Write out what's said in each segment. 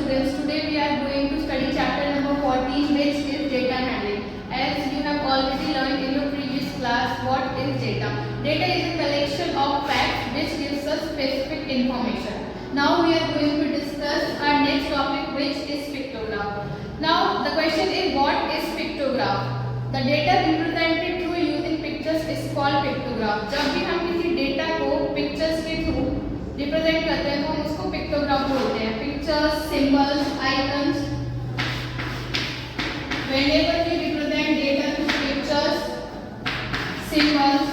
students, today we are going to study chapter number 14, which is data handling. As you have already learned in your previous class, what is data? Data is a collection of facts which gives us specific information. Now we are going to discuss our next topic, which is pictograph. Now the question is, what is pictograph? The data represented through using pictures is called pictograph. जब भी हम किसी data को pictures के through represent करते हैं तो हम उसको पिक्टोग्राफ बोलते हैं. Pictures, symbols, icons. Whenever we represent data through pictures, symbols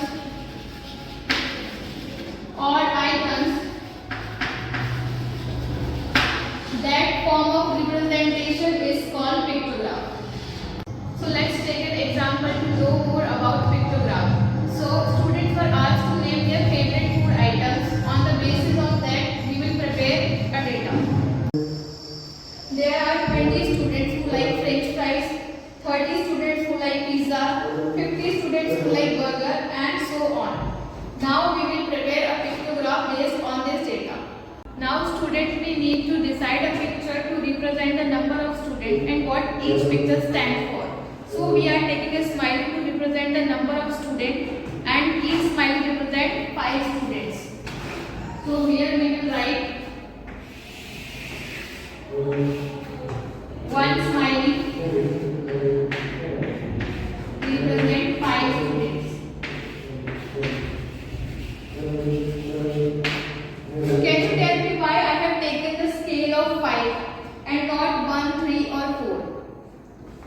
or icons, that form of representation is called pictograph. So let's take an example to know more about pictograph. So students were asked to name their favorite food items. On the basis of that, we will prepare a data. There are 20 students who like French fries, 30 students who like pizza, 50 students who like burger, and so on. Now we will prepare a pictograph based on this data. Now students, we need to decide a picture to represent the number of students and what each picture stands for. So we are taking a smiley to represent the number of students, and each smiley represents 5 students. So here we will write one smiley represent 5 students. So can you tell me why I have taken the scale of 5 and not 1, 3 or 4?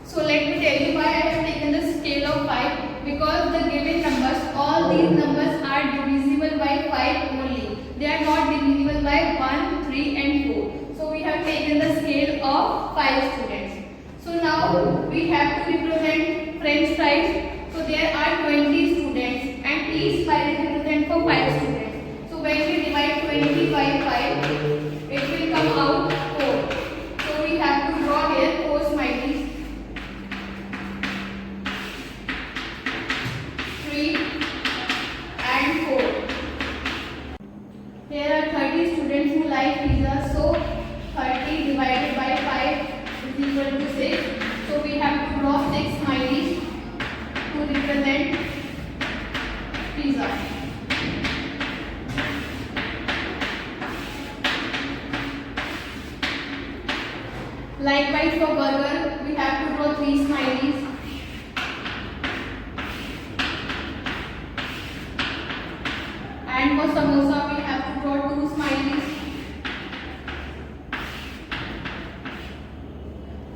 So let me tell you why I have taken the scale of 5, because the given numbers, all these numbers are divisible by 5 only. They are not divisible by 1, 3 and 4. So we have taken the scale of 5 students. So now we have to represent French fries. So there are 20 students and each smiley represents for 5 students. So when we divide 20 by 5, it will come out 4. So we have to draw here 4 smileys. 3 and 4. There are 30 students who like pizza. So 30 divided by 5 is equal to 6. So we have to draw 6 smileys to represent pizza. Likewise for burger, we have to draw 3 smileys. And for samosa, we have to draw 2 smileys.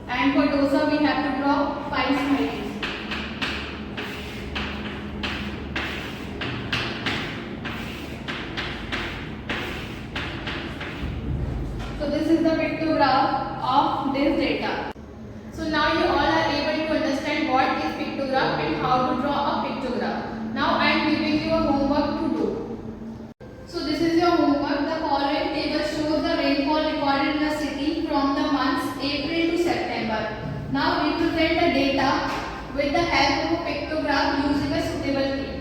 And for dosa, we have to draw 5 smileys. So this is the pictograph of this data. So now you all are able to understand what is pictograph and how to draw a pictograph. Now I am giving you a homework to do. So this is your homework. The following table shows the rainfall recorded in the city from the months April to September. Now represent the data with the help of a pictograph using a suitable theme.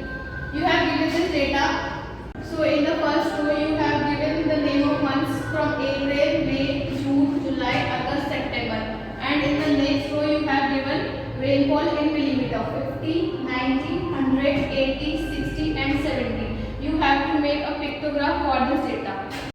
You have given this data. So in the first row you have given the name of months from April, May, June, July, August, September. And in the next row you have given rainfall in millimeter, 50, 90, 100, 80, 60 and 70. You have to make a pictograph for this data.